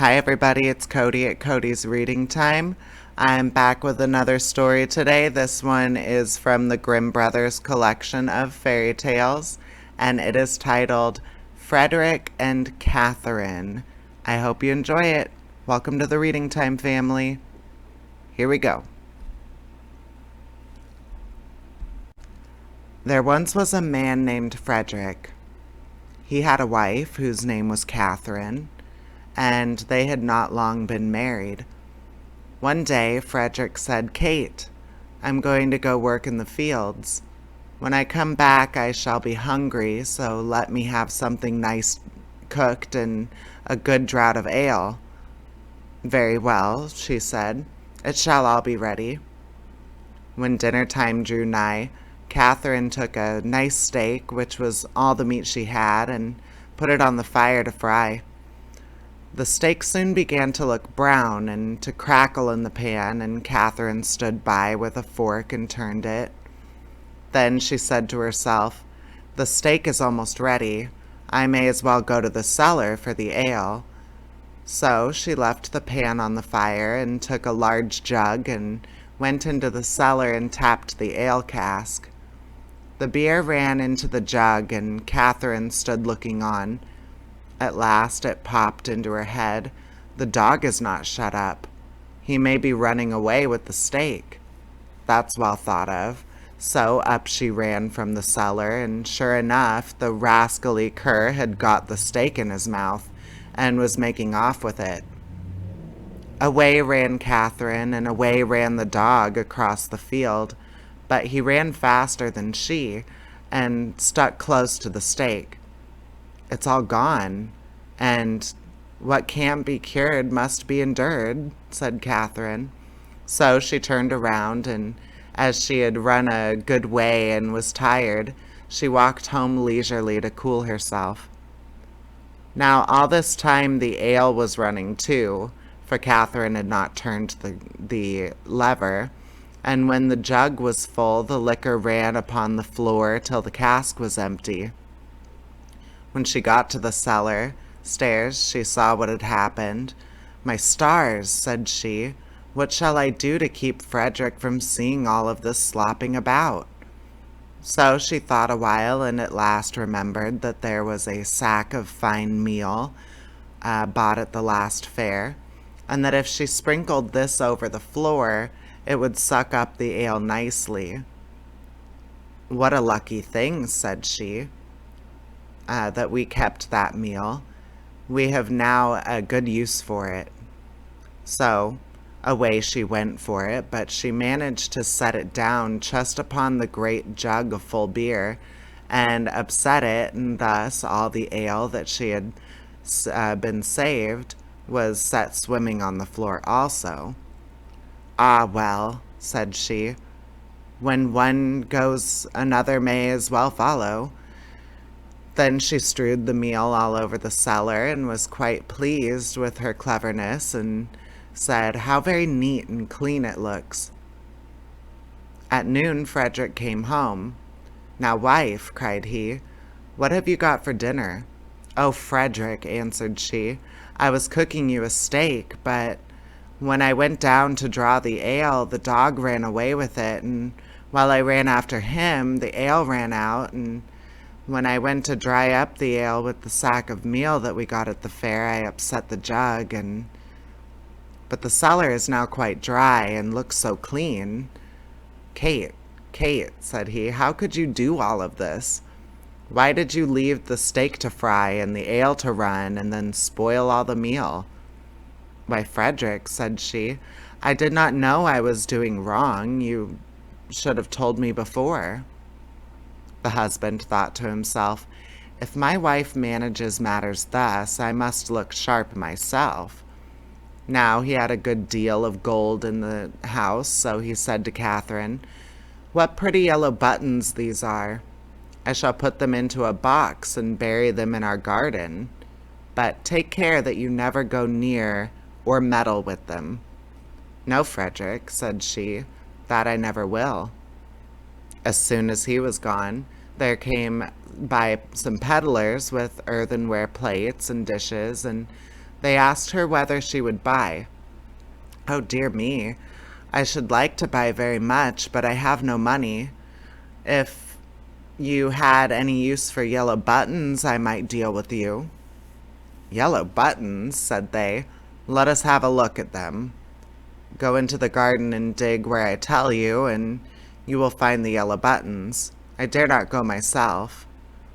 Hi everybody, it's Cody at Cody's Reading Time. I'm back with another story today. This one is from the Grimm Brothers collection of fairy tales, and it is titled Frederick and Catherine. I hope you enjoy it. Welcome to the Reading Time family. Here we go. There once was a man named Frederick. He had a wife whose name was Catherine, and they had not long been married. One day, Frederick said, "Kate, I'm going to go work in the fields. When I come back, I shall be hungry, so let me have something nice cooked and a good draught of ale." "Very well," she said. "It shall all be ready." When dinner time drew nigh, Catherine took a nice steak, which was all the meat she had, and put it on the fire to fry. The steak soon began to look brown and to crackle in the pan, and Catherine stood by with a fork and turned it. Then she said to herself, "The steak is almost ready. I may as well go to the cellar for the ale." So she left the pan on the fire and took a large jug and went into the cellar and tapped the ale cask. The beer ran into the jug, and Catherine stood looking on. At last it popped into her head, "The dog is not shut up. He may be running away with the steak." That's well thought of. So up she ran from the cellar, and sure enough, the rascally cur had got the steak in his mouth and was making off with it. Away ran Catherine, and away ran the dog across the field, but he ran faster than she and stuck close to the steak. "It's all gone, and what can't be cured must be endured," said Catherine. So she turned around, and as she had run a good way and was tired, she walked home leisurely to cool herself. Now all this time the ale was running too, for Catherine had not turned the lever, and when the jug was full, the liquor ran upon the floor till the cask was empty. When she got to the cellar stairs, she saw what had happened. "My stars," said she, "what shall I do to keep Frederick from seeing all of this slopping about?" So she thought a while, and at last remembered that there was a sack of fine meal bought at the last fair, and that if she sprinkled this over the floor, it would suck up the ale nicely. "What a lucky thing," said she, "that we kept that meal. We have now a good use for it." So away she went for it, but she managed to set it down just upon the great jug of full beer, and upset it, and thus all the ale that she had been saved was set swimming on the floor also. "Ah, well," said she, "when one goes another may as well follow." Then she strewed the meal all over the cellar and was quite pleased with her cleverness, and said, "How very neat and clean it looks." At noon Frederick came home. "Now, wife," cried he, "what have you got for dinner?" "Oh, Frederick," answered she, "I was cooking you a steak, but when I went down to draw the ale, the dog ran away with it, and while I ran after him, the ale ran out, and when I went to dry up the ale with the sack of meal that we got at the fair, I upset the jug, but the cellar is now quite dry and looks so clean." "Kate, Kate," said he, "how could you do all of this? Why did you leave the steak to fry and the ale to run and then spoil all the meal?" "Why, Frederick," said she, "I did not know I was doing wrong. You should have told me before." The husband thought to himself, "If my wife manages matters thus, I must look sharp myself." Now he had a good deal of gold in the house, so he said to Catherine, "What pretty yellow buttons these are! I shall put them into a box and bury them in our garden. But take care that you never go near or meddle with them." "No, Frederick," said she, "that I never will." As soon as he was gone, there came by some peddlers with earthenware plates and dishes, and They asked her whether she would buy. "Oh, dear me, I should like to buy very much, but I have no money. If you had any use for yellow buttons, I might deal with you." "Yellow buttons," said they. "Let us have a look at them. Go into the garden and dig where I tell you, and you will find the yellow buttons. I dare not go myself."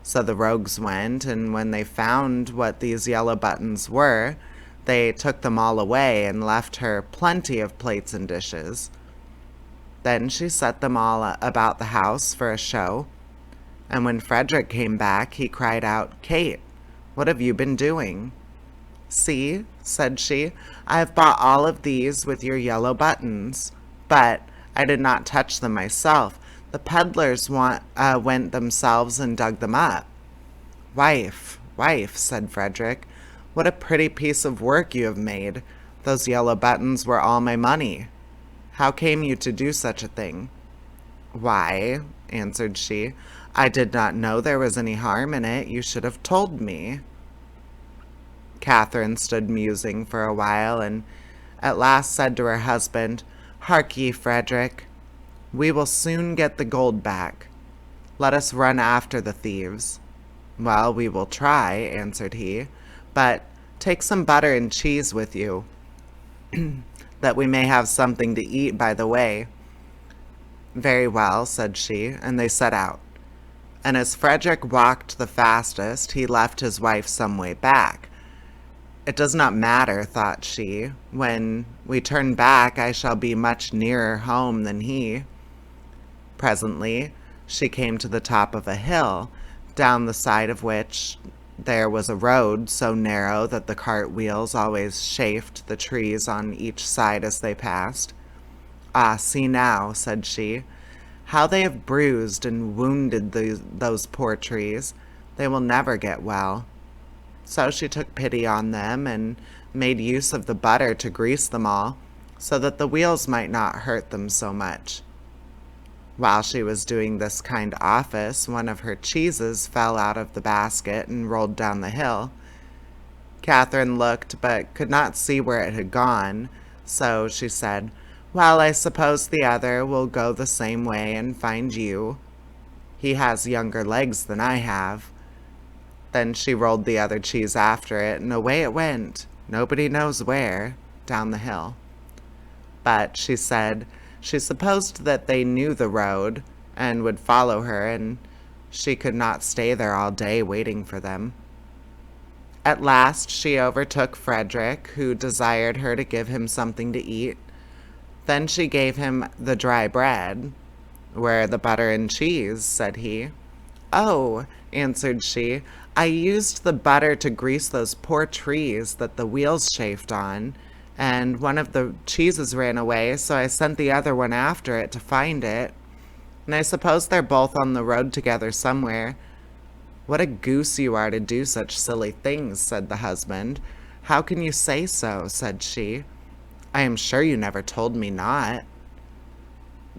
So the rogues went, and when they found what these yellow buttons were, they took them all away and left her plenty of plates and dishes. Then she set them all about the house for a show, and when Frederick came back, he cried out, "Kate, what have you been doing?" "See," said she, "I have bought all of these with your yellow buttons, but I did not touch them myself. The peddlers went themselves and dug them up." "Wife, wife," said Frederick, "what a pretty piece of work you have made. Those yellow buttons were all my money. How came you to do such a thing?" "Why," answered she, "I did not know there was any harm in it. You should have told me." Catherine stood musing for a while, and at last said to her husband, "Hark ye, Frederick, we will soon get the gold back. Let us run after the thieves." "Well, we will try," answered he, "but take some butter and cheese with you, that we may have something to eat by the way." "Very well," said she, and they set out. And as Frederick walked the fastest, he left his wife some way back. "It does not matter," thought she. "When we turn back, I shall be much nearer home than he." Presently, she came to the top of a hill, down the side of which there was a road so narrow that the cart wheels always chafed the trees on each side as they passed. "Ah, see now," said she, "how they have bruised and wounded those poor trees. They will never get well." So she took pity on them and made use of the butter to grease them all, so that the wheels might not hurt them so much. While she was doing this kind office, one of her cheeses fell out of the basket and rolled down the hill. Catherine looked, but could not see where it had gone, so she said, "Well, I suppose the other will go the same way and find you. He has younger legs than I have." Then she rolled the other cheese after it, and away it went, nobody knows where, down the hill. But she said she supposed that they knew the road and would follow her, and she could not stay there all day waiting for them. At last she overtook Frederick, who desired her to give him something to eat. Then she gave him the dry bread. "Where are the butter and cheese?" said he. "Oh," answered she, "I used the butter to grease those poor trees that the wheels chafed on, and one of the cheeses ran away, so I sent the other one after it to find it. And I suppose they're both on the road together somewhere." "What a goose you are to do such silly things," said the husband. "How can you say so?" said she. "I am sure you never told me not."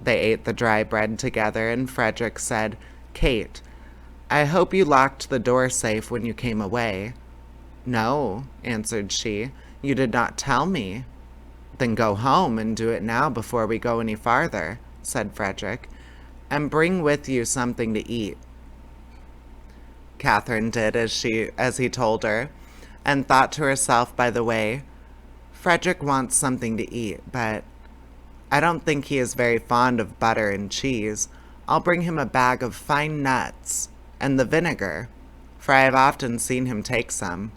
They ate the dry bread together, and Frederick said, "Kate, I hope you locked the door safe when you came away." "No," answered she, "you did not tell me." "Then go home and do it now before we go any farther," said Frederick, "and bring with you something to eat." Catherine did as he told her, and thought to herself by the way, "Frederick wants something to eat, but I don't think he is very fond of butter and cheese. I'll bring him a bag of fine nuts and the vinegar, for I have often seen him take some."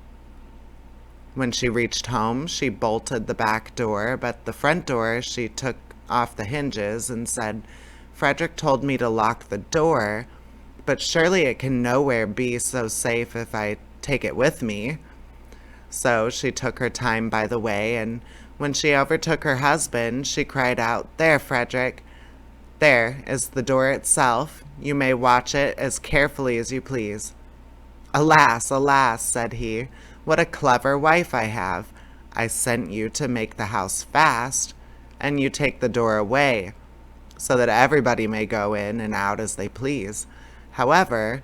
When she reached home, she bolted the back door, but the front door she took off the hinges and said, "Frederick told me to lock the door, but surely it can nowhere be so safe if I take it with me." So she took her time by the way, and when she overtook her husband, she cried out, "There, Frederick, there is the door itself. You may watch it as carefully as you please." "Alas, alas," said he, "what a clever wife I have. I sent you to make the house fast, and you take the door away, so that everybody may go in and out as they please. However,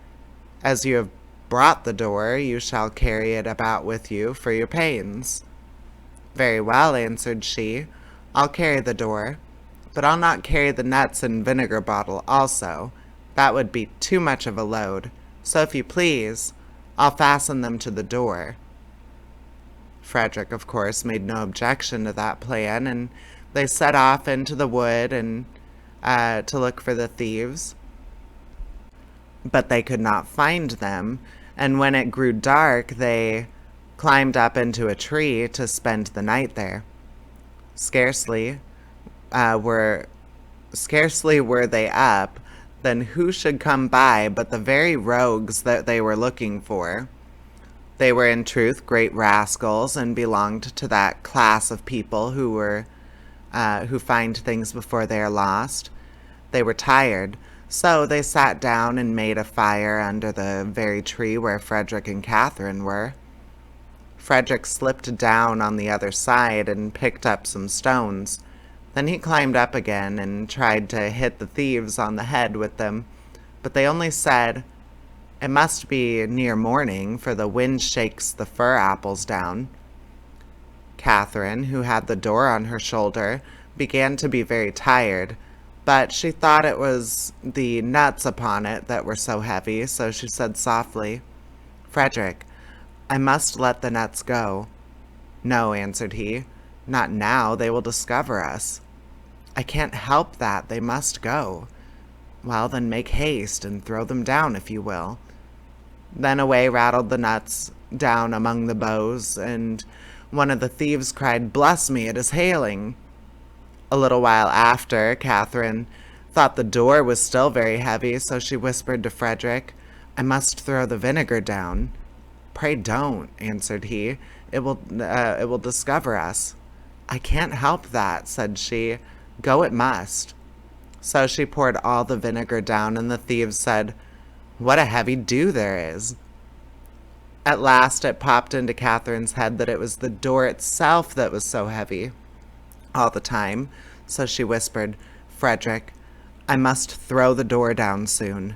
as you have brought the door, you shall carry it about with you for your pains." "Very well," answered she, "I'll carry the door, but I'll not carry the nuts and vinegar bottle also. That would be too much of a load. So if you please, I'll fasten them to the door." Frederick, of course, made no objection to that plan, and they set off into the wood and to look for the thieves. But they could not find them, and when it grew dark, they climbed up into a tree to spend the night there. Scarcely were they up, then who should come by but the very rogues that they were looking for. They were in truth great rascals, and belonged to that class of people who find things before they are lost. They were tired, so they sat down and made a fire under the very tree where Frederick and Catherine were. Frederick slipped down on the other side and picked up some stones. Then he climbed up again and tried to hit the thieves on the head with them, but they only said, "It must be near morning, for the wind shakes the fir apples down." Catherine, who had the door on her shoulder, began to be very tired, but she thought it was the nuts upon it that were so heavy, so she said softly, "Frederick, I must let the nuts go." "No," answered he, "not now, they will discover us." "I can't help that, they must go." "Well, then make haste and throw them down, if you will." Then away rattled the nuts down among the boughs, and one of the thieves cried, "Bless me, it is hailing." A little while after, Catherine thought the door was still very heavy, so she whispered to Frederick, "I must throw the vinegar down." "Pray don't," answered he. It will discover us." "I can't help that," said she. "Go it must." So she poured all the vinegar down, and the thieves said, "What a heavy dew there is." At last it popped into Catherine's head that it was the door itself that was so heavy all the time, so she whispered, "Frederick, I must throw the door down soon."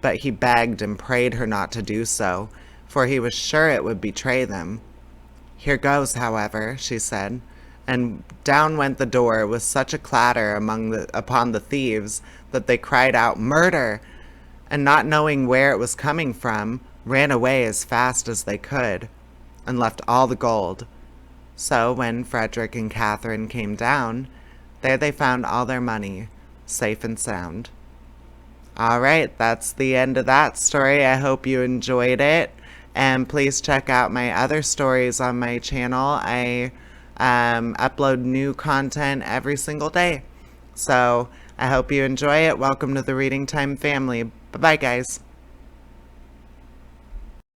But he begged and prayed her not to do so, for he was sure it would betray them. "Here goes, however," she said, and down went the door with such a clatter upon the thieves that they cried out, "Murder!" and not knowing where it was coming from, ran away as fast as they could, and left all the gold. So when Frederick and Catherine came down, there they found all their money, safe and sound. All right, that's the end of that story. I hope you enjoyed it, and please check out my other stories on my channel. I upload new content every single day. So I hope you enjoy it. Welcome to the Reading Time family. Bye-bye, guys.